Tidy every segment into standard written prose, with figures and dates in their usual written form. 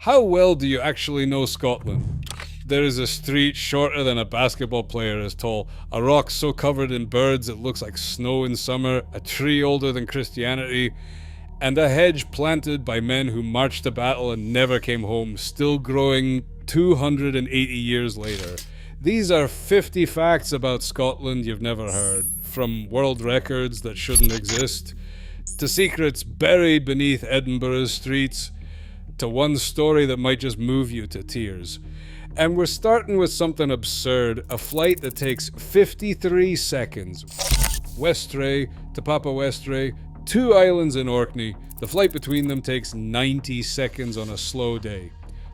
How well do you actually know Scotland? There is a street shorter than a basketball player is tall, a rock so covered in birds it looks like snow in summer, a tree older than Christianity, and a hedge planted by men who marched to battle and never came home, still growing 280 years later. These are 50 facts about Scotland you've never heard, from world records that shouldn't exist, to secrets buried beneath Edinburgh's streets, to one story that might just move you to tears. And we're starting with something absurd, a flight that takes 53 seconds. Westray to Papa Westray, 2 islands in Orkney. The flight between them takes 90 seconds on a slow day.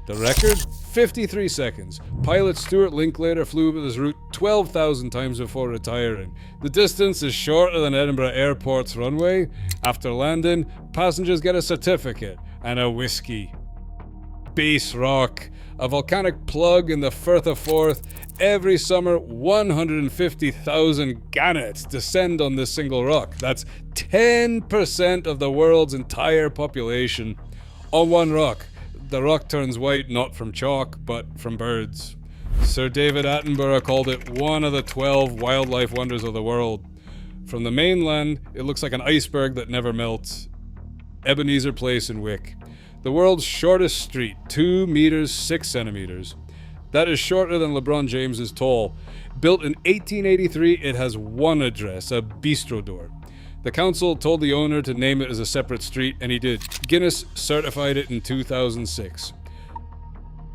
The record? 53 seconds. Pilot Stuart Linklater flew this route 12,000 times before retiring. The distance is shorter than Edinburgh Airport's runway. After landing, passengers get a certificate and a whiskey. Base Rock, a volcanic plug in the Firth of Forth. Every summer, 150,000 gannets descend on this single rock. That's 10% of the world's entire population on one rock. The rock turns white not from chalk, but from birds. Sir David Attenborough called it one of the 12 wildlife wonders of the world. From the mainland, it looks like an iceberg that never melts. Ebenezer Place in Wick. The world's shortest street, 2 meters 6 centimeters. That is shorter than LeBron James is tall. Built in 1883, it has one address, a bistro door. The council told the owner to name it as a separate street, and he did. Guinness certified it in 2006.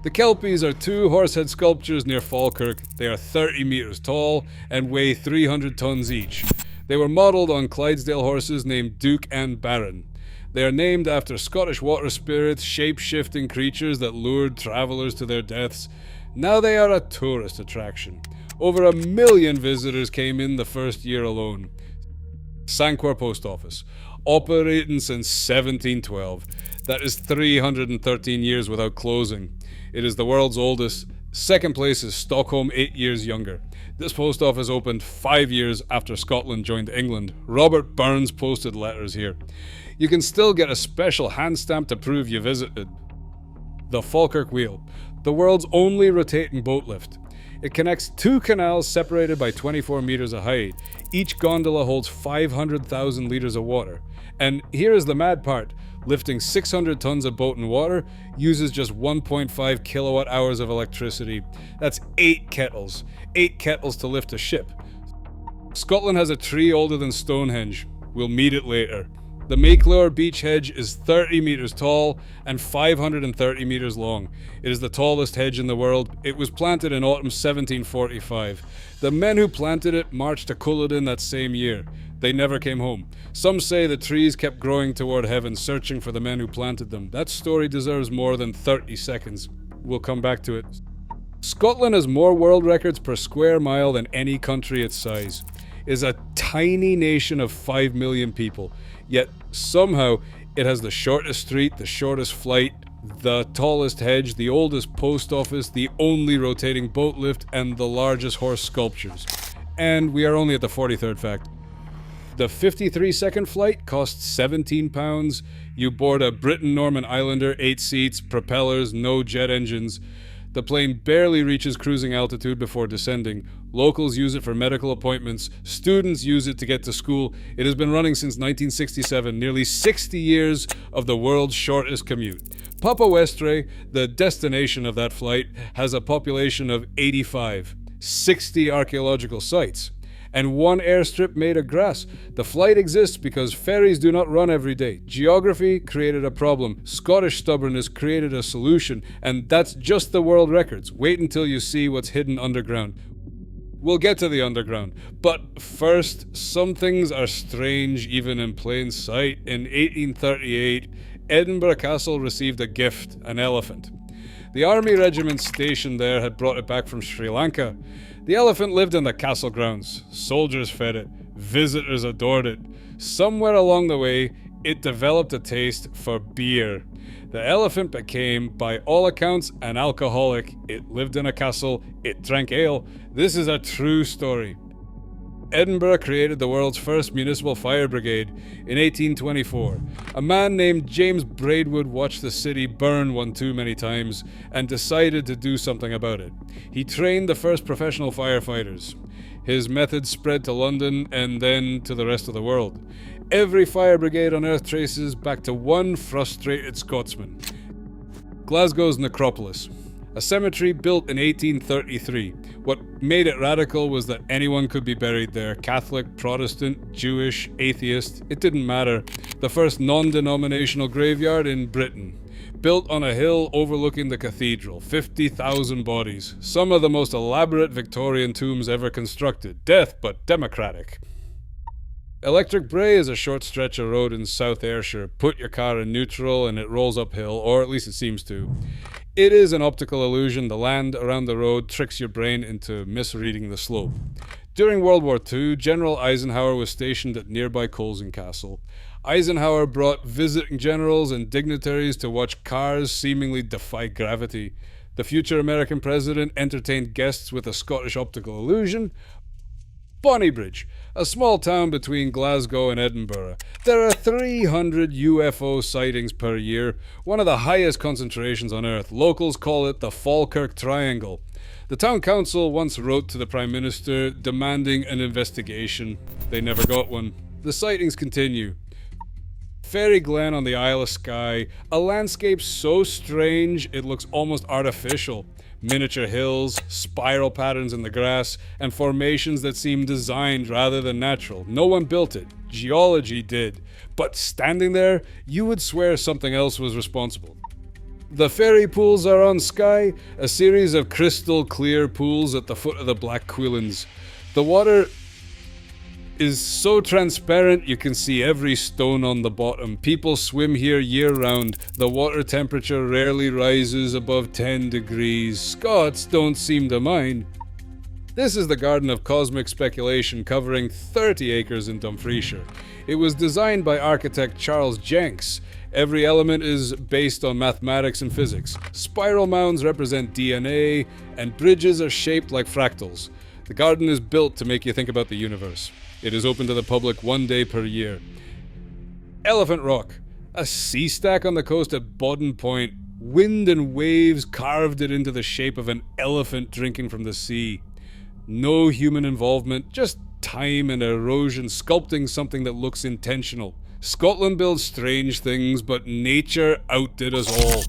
The Kelpies are 2 horsehead sculptures near Falkirk. They are 30 meters tall and weigh 300 tons each. They were modelled on Clydesdale horses named Duke and Baron. They are named after Scottish water spirits, shape-shifting creatures that lured travellers to their deaths. Now they are a tourist attraction. Over 1 million visitors came in the first year alone. Sanquhar Post Office, operating since 1712. That is 313 years without closing. It is the world's oldest. Second place is Stockholm, 8 years younger. This post office opened 5 years after Scotland joined England. Robert Burns posted letters here. You can still get a special hand stamp to prove you visited. The Falkirk Wheel, the world's only rotating boat lift. It connects 2 canals separated by 24 meters of height. Each gondola holds 500,000 liters of water. And here is the mad part. Lifting 600 tons of boat and water uses just 1.5 kilowatt hours of electricity. That's 8 kettles. 8 kettles to lift a ship. Scotland has a tree older than Stonehenge. We'll meet it later. The Mayclower beech hedge is 30 meters tall and 530 meters long. It is the tallest hedge in the world. It was planted in autumn 1745. The men who planted it marched to Culloden that same year. They never came home. Some say the trees kept growing toward heaven, searching for the men who planted them. That story deserves more than 30 seconds. We'll come back to it. Scotland has more world records per square mile than any country its size. It is a tiny nation of 5 million people. Yet, somehow, it has the shortest street, the shortest flight, the tallest hedge, the oldest post office, the only rotating boat lift, and the largest horse sculptures. And we are only at the 43rd fact. The 53-second flight costs £17. You board a Britain-Norman Islander, 8 seats, propellers, no jet engines. The plane barely reaches cruising altitude before descending. Locals use it for medical appointments. Students use it to get to school. It has been running since 1967, nearly 60 years of the world's shortest commute. Papa Westray, the destination of that flight, has a population of 85, 60 archaeological sites, and 1 airstrip made of grass. The flight exists because ferries do not run every day. Geography created a problem. Scottish stubbornness created a solution, and that's just the world records. Wait until you see what's hidden underground. We'll get to the underground, but first, some things are strange even in plain sight. In 1838, Edinburgh Castle received a gift, an elephant. The army regiment stationed there had brought it back from Sri Lanka. The elephant lived in the castle grounds. Soldiers fed it. Visitors adored it. Somewhere along the way, it developed a taste for beer. The elephant became, by all accounts, an alcoholic. It lived in a castle. It drank ale. This is a true story. Edinburgh created the world's first municipal fire brigade in 1824. A man named James Braidwood watched the city burn one too many times and decided to do something about it. He trained the first professional firefighters. His methods spread to London and then to the rest of the world. Every fire brigade on Earth traces back to one frustrated Scotsman. Glasgow's necropolis. A cemetery built in 1833. What made it radical was that anyone could be buried there. Catholic, Protestant, Jewish, atheist, it didn't matter. The first non-denominational graveyard in Britain. Built on a hill overlooking the cathedral. 50,000 bodies. Some of the most elaborate Victorian tombs ever constructed. Death, but democratic. Electric Brae is a short stretch of road in South Ayrshire. Put your car in neutral and it rolls uphill, or at least it seems to. It is an optical illusion. The land around the road tricks your brain into misreading the slope. During World War II, General Eisenhower was stationed at nearby Colesing Castle. Eisenhower brought visiting generals and dignitaries to watch cars seemingly defy gravity. The future American president entertained guests with a Scottish optical illusion. Bonnybridge, a small town between Glasgow and Edinburgh. There are 300 UFO sightings per year, one of the highest concentrations on Earth. Locals call it the Falkirk Triangle. The town council once wrote to the Prime Minister demanding an investigation. They never got one. The sightings continue. Fairy Glen on the Isle of Skye, a landscape so strange it looks almost artificial. Miniature hills, spiral patterns in the grass, and formations that seem designed rather than natural. No one built it. Geology did. But standing there, you would swear something else was responsible. The fairy pools are on Skye, a series of crystal clear pools at the foot of the Black Quillins. The water is so transparent you can see every stone on the bottom. People swim here year-round. The water temperature rarely rises above 10 degrees. Scots don't seem to mind. This is the Garden of Cosmic Speculation, covering 30 acres in Dumfriesshire. It was designed by architect Charles Jenks. Every element is based on mathematics and physics. Spiral mounds represent DNA, and bridges are shaped like fractals. The garden is built to make you think about the universe. It is open to the public 1 day per year. Elephant Rock, a sea stack on the coast at Bodden Point. Wind and waves carved it into the shape of an elephant drinking from the sea. No human involvement, just time and erosion sculpting something that looks intentional. Scotland builds strange things, but nature outdid us all.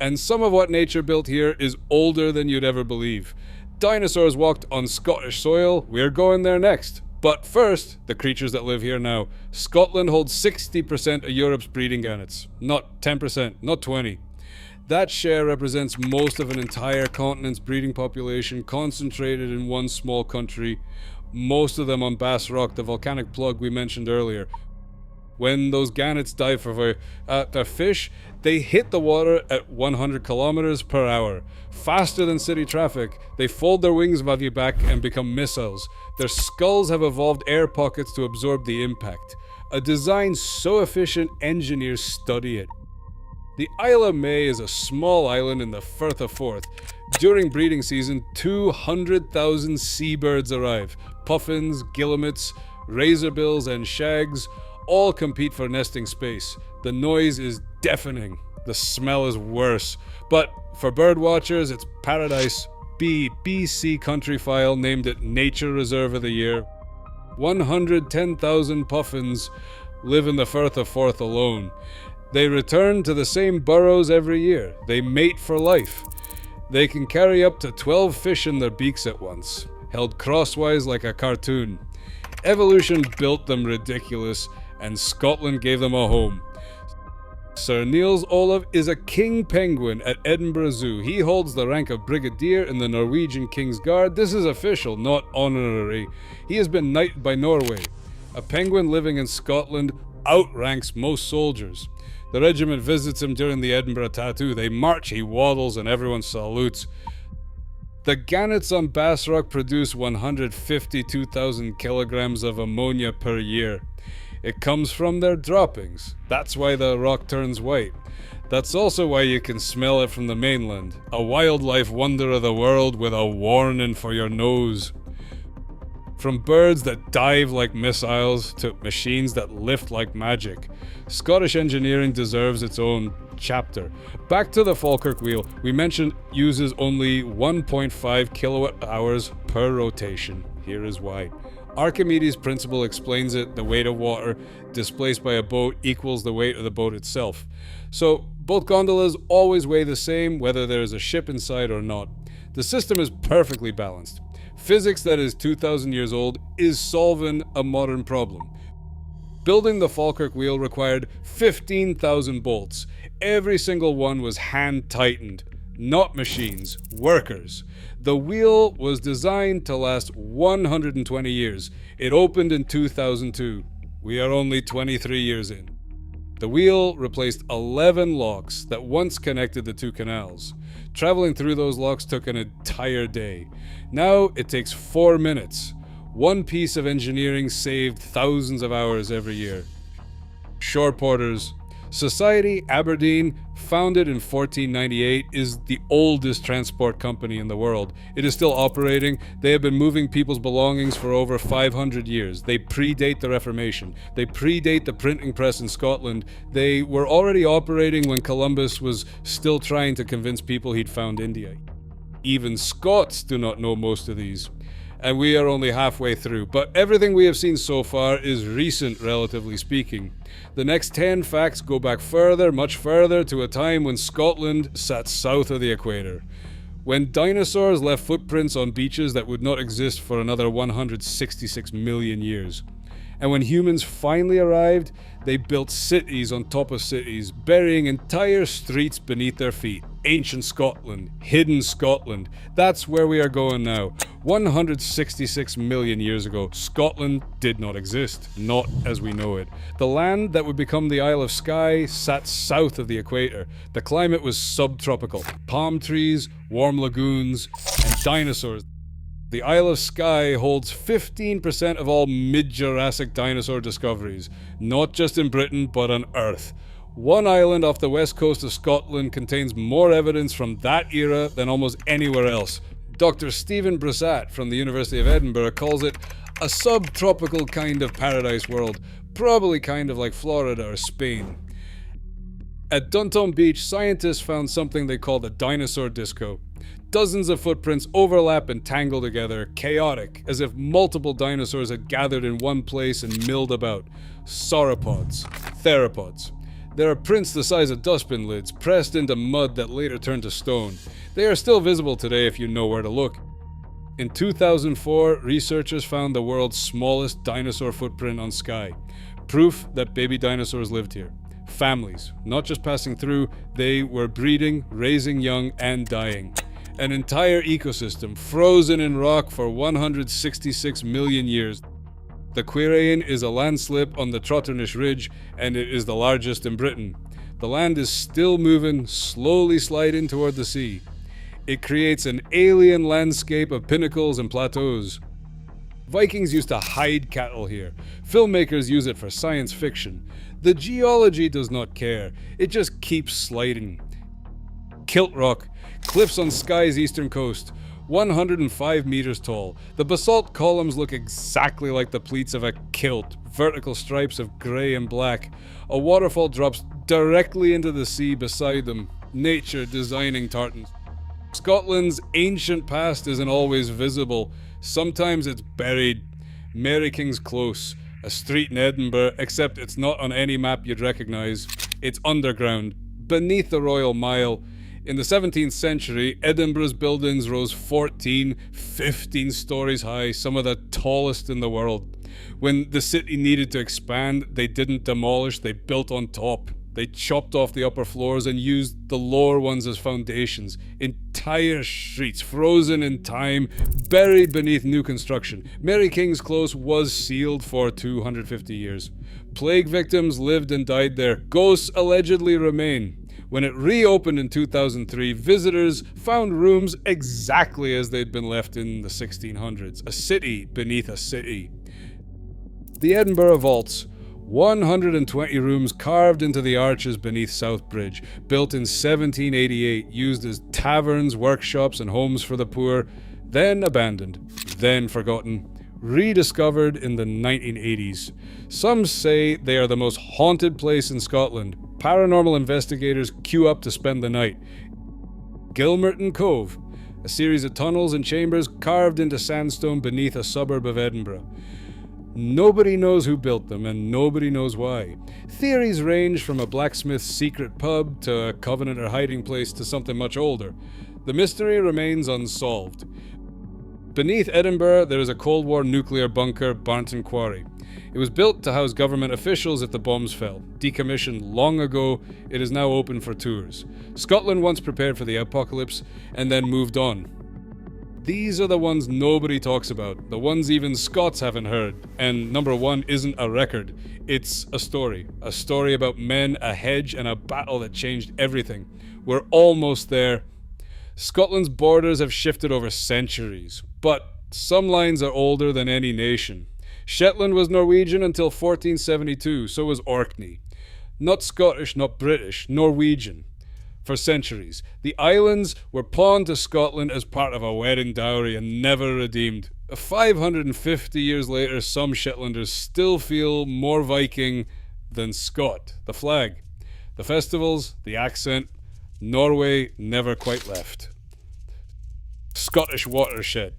And some of what nature built here is older than you'd ever believe. Dinosaurs walked on Scottish soil. We're going there next. But first, the creatures that live here now. Scotland holds 60% of Europe's breeding gannets. Not 10%, not 20%. That share represents most of an entire continent's breeding population concentrated in one small country, most of them on Bass Rock, the volcanic plug we mentioned earlier. When those gannets dive for their fish, they hit the water at 100 kilometers per hour. Faster than city traffic, they fold their wings above your back and become missiles. Their skulls have evolved air pockets to absorb the impact. A design so efficient, engineers study it. The Isle of May is a small island in the Firth of Forth. During breeding season, 200,000 seabirds arrive. Puffins, guillemots, razorbills, and shags all compete for nesting space. The noise is deafening. The smell is worse. But for bird watchers, it's paradise. BC Countryfile named it Nature Reserve of the Year. 110,000 puffins live in the Firth of Forth alone. They return to the same burrows every year. They mate for life. They can carry up to 12 fish in their beaks at once, held crosswise like a cartoon. Evolution built them ridiculous, and Scotland gave them a home. Sir Niels Olav is a king penguin at Edinburgh Zoo. He holds the rank of brigadier in the Norwegian King's Guard. This is official, not honorary. He has been knighted by Norway. A penguin living in Scotland outranks most soldiers. The regiment visits him during the Edinburgh Tattoo. They march, he waddles, and everyone salutes. The gannets on Bass Rock produce 152,000 kilograms of ammonia per year. It comes from their droppings. That's why the rock turns white. That's also why you can smell it from the mainland. A wildlife wonder of the world with a warning for your nose. From birds that dive like missiles to machines that lift like magic, Scottish engineering deserves its own chapter. Back to the Falkirk wheel, we mentioned uses only 1.5 kilowatt hours per rotation. Here is why. Archimedes' principle explains it: the weight of water displaced by a boat equals the weight of the boat itself. So both gondolas always weigh the same whether there is a ship inside or not. The system is perfectly balanced. Physics that is 2,000 years old is solving a modern problem. Building the Falkirk wheel required 15,000 bolts. Every single one was hand-tightened. Not machines, workers. The wheel was designed to last 120 years. It opened in 2002. We are only 23 years in. The wheel replaced 11 locks that once connected the two canals. Traveling through those locks took an entire day. Now it takes 4 minutes. One piece of engineering saved thousands of hours every year. Shore porters. Society Aberdeen, founded in 1498, is the oldest transport company in the world. It is still operating. They have been moving people's belongings for over 500 years. They predate the Reformation. They predate the printing press in Scotland. They were already operating when Columbus was still trying to convince people he'd found India. Even Scots do not know most of these. And we are only halfway through, but everything we have seen so far is recent, relatively speaking. The next 10 facts go back further, much further, to a time when Scotland sat south of the equator. When dinosaurs left footprints on beaches that would not exist for another 166 million years. And when humans finally arrived, they built cities on top of cities, burying entire streets beneath their feet. Ancient Scotland, hidden Scotland. That's where we are going now. 166 million years ago, Scotland did not exist, not as we know it. The land that would become the Isle of Skye sat south of the equator. The climate was subtropical. Palm trees, warm lagoons, and dinosaurs. The Isle of Skye holds 15% of all mid-Jurassic dinosaur discoveries, not just in Britain, but on Earth. One island off the west coast of Scotland contains more evidence from that era than almost anywhere else. Dr. Stephen Brissat from the University of Edinburgh calls it a subtropical kind of paradise world, probably kind of like Florida or Spain. At Duntone Beach, scientists found something they call the dinosaur disco. Dozens of footprints overlap and tangle together, chaotic, as if multiple dinosaurs had gathered in one place and milled about. Sauropods, theropods. There are prints the size of dustbin lids, pressed into mud that later turned to stone. They are still visible today if you know where to look. In 2004, researchers found the world's smallest dinosaur footprint on Skye. Proof that baby dinosaurs lived here. Families, not just passing through, they were breeding, raising young, and dying. An entire ecosystem frozen in rock for 166 million years. The Quirain is a landslip on the Trotternish Ridge, and it is the largest in Britain. The land is still moving, slowly sliding toward the sea. It creates an alien landscape of pinnacles and plateaus. Vikings used to hide cattle here. Filmmakers use it for science fiction. The geology does not care. It just keeps sliding. Kilt rock, cliffs on Skye's eastern coast, 105 meters tall. The basalt columns look exactly like the pleats of a kilt, vertical stripes of grey and black. A waterfall drops directly into the sea beside them. Nature designing tartans. Scotland's ancient past isn't always visible. Sometimes it's buried. Mary King's Close, a street in Edinburgh, except it's not on any map you'd recognise. It's underground, beneath the Royal Mile. In the 17th century, Edinburgh's buildings rose 14, 15 stories high, some of the tallest in the world. When the city needed to expand, they didn't demolish, they built on top. They chopped off the upper floors and used the lower ones as foundations. Entire streets frozen in time, buried beneath new construction. Mary King's Close was sealed for 250 years. Plague victims lived and died there. Ghosts allegedly remain. When it reopened in 2003, visitors found rooms exactly as they'd been left in the 1600s. A city beneath a city. The Edinburgh Vaults. 120 rooms carved into the arches beneath South Bridge, built in 1788, used as taverns, workshops, and homes for the poor, then abandoned, then forgotten, rediscovered in the 1980s. Some say they are the most haunted place in Scotland. Paranormal investigators queue up to spend the night. Gilmerton Cove, a series of tunnels and chambers carved into sandstone beneath a suburb of Edinburgh. Nobody knows who built them, and nobody knows why. Theories range from a blacksmith's secret pub to a Covenant or hiding place to something much older. The mystery remains unsolved. Beneath Edinburgh, there is a Cold War nuclear bunker, Barnton Quarry. It was built to house government officials if the bombs fell. Decommissioned long ago, it is now open for tours. Scotland once prepared for the apocalypse and then moved on. These are the ones nobody talks about, the ones even Scots haven't heard. And number one isn't a record, it's a story. A story about men, a hedge, and a battle that changed everything. We're almost there. Scotland's borders have shifted over centuries, but some lines are older than any nation. Shetland was Norwegian until 1472, so was Orkney. Not Scottish, not British, Norwegian. For centuries, the islands were pawned to Scotland as part of a wedding dowry and never redeemed. 550 years later, some Shetlanders still feel more Viking than Scot. The flag, the festivals, the accent, Norway never quite left. Scottish watershed.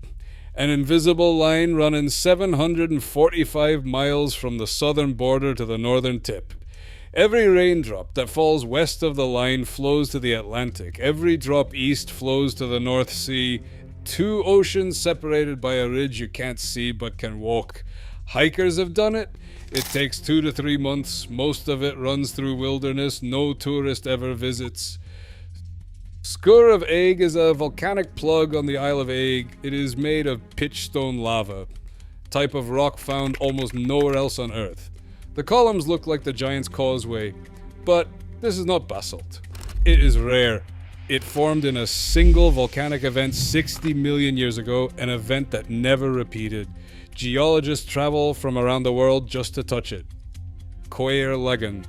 An invisible line running 745 miles from the southern border to the northern tip. Every raindrop that falls west of the line flows to the Atlantic. Every drop east flows to the North Sea. Two oceans separated by a ridge you can't see but can walk. Hikers have done it. It takes 2 to 3 months. Most of it runs through wilderness. No tourist ever visits. Sgurr of Eigg is a volcanic plug on the Isle of Eigg. It is made of pitchstone lava, type of rock found almost nowhere else on Earth. The columns look like the Giant's Causeway, but this is not basalt. It is rare. It formed in a single volcanic event 60 million years ago, an event that never repeated. Geologists travel from around the world just to touch it. Coir Legan,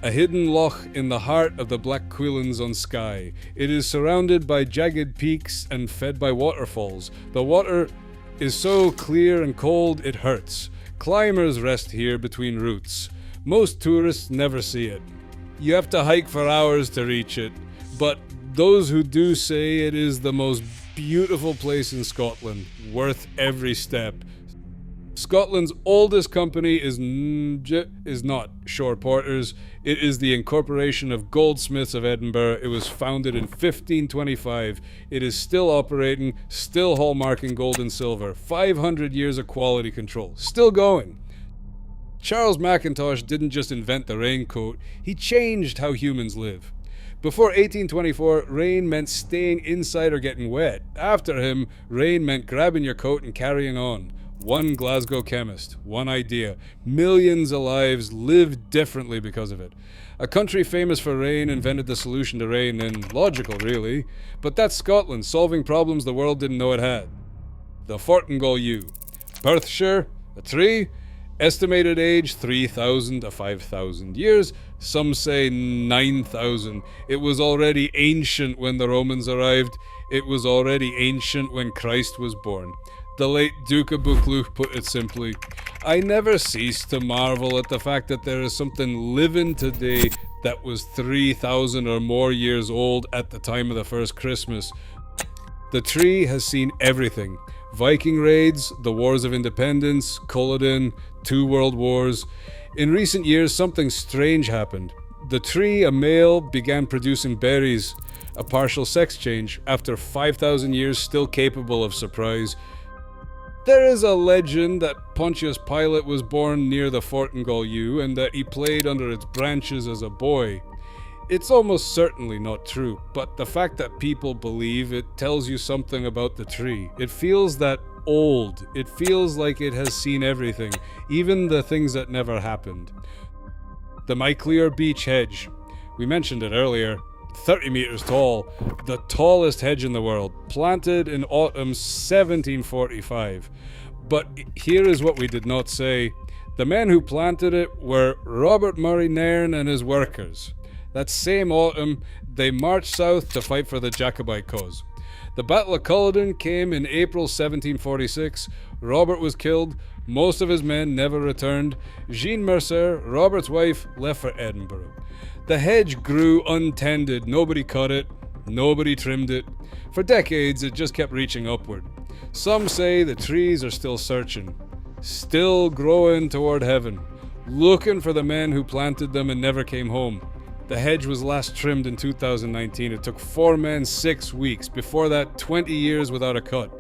a hidden loch in the heart of the Black Cuillins on Skye. It is surrounded by jagged peaks and fed by waterfalls. The water is so clear and cold it hurts. Climbers rest here between routes. Most tourists never see it. You have to hike for hours to reach it, but those who do say it is the most beautiful place in Scotland, worth every step. Scotland's oldest company is not Shore Porters. It is the Incorporation of Goldsmiths of Edinburgh. It was founded in 1525. It is still operating, still hallmarking gold and silver. 500 years of quality control. Still going. Charles Mackintosh didn't just invent the raincoat, he changed how humans live. Before 1824, rain meant staying inside or getting wet. After him, rain meant grabbing your coat and carrying on. One Glasgow chemist, one idea. Millions of lives lived differently because of it. A country famous for rain invented the solution to rain, and logical really, but that's Scotland, solving problems the world didn't know it had. The Fortingall Yew. Perthshire, a tree, estimated age 3,000 to 5,000 years, some say 9,000. It was already ancient when the Romans arrived. It was already ancient when Christ was born. The late Duke of Buccleuch put it simply, I never cease to marvel at the fact that there is something living today that was 3,000 or more years old at the time of the first Christmas. The tree has seen everything. Viking raids, the Wars of Independence, Culloden, 2 world wars. In recent years, something strange happened. The tree, a male, began producing berries, a partial sex change, after 5,000 years still capable of surprise. There is a legend that Pontius Pilate was born near the Fortingall Yew and that he played under its branches as a boy. It's almost certainly not true, but the fact that people believe it tells you something about the tree. It feels that old. It feels like it has seen everything, even the things that never happened. The Myclear Beech hedge. We mentioned it earlier. 30 meters tall, the tallest hedge in the world, planted in autumn 1745. But here is what we did not say. The men who planted it were Robert Murray Nairn and his workers. That same autumn, they marched south to fight for the Jacobite cause. The Battle of Culloden came in April 1746. Robert was killed. Most of his men never returned. Jean Mercer, Robert's wife, left for Edinburgh. The hedge grew untended. Nobody cut it. Nobody trimmed it. For decades, it just kept reaching upward. Some say the trees are still searching, still growing toward heaven, looking for the men who planted them and never came home. The hedge was last trimmed in 2019. It took 4 men 6 weeks. Before that, 20 years without a cut.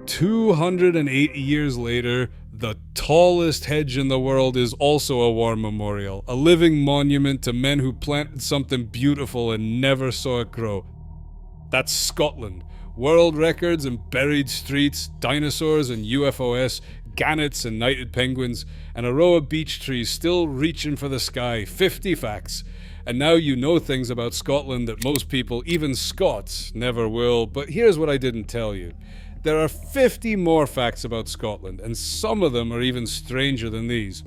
280 years later, the tallest hedge in the world is also a war memorial, a living monument to men who planted something beautiful and never saw it grow. That's Scotland. World records and buried streets, dinosaurs and UFOs, gannets and knighted penguins, and a row of beech trees still reaching for the sky. 50 facts. And now you know things about Scotland that most people, even Scots, never will. But here's what I didn't tell you. There are 50 more facts about Scotland, and some of them are even stranger than these.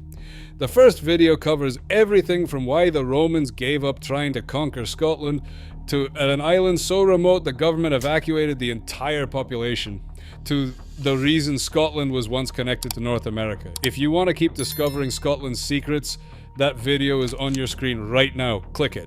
The first video covers everything from why the Romans gave up trying to conquer Scotland to at an island so remote the government evacuated the entire population, to the reason Scotland was once connected to North America. If you want to keep discovering Scotland's secrets, that video is on your screen right now. Click it.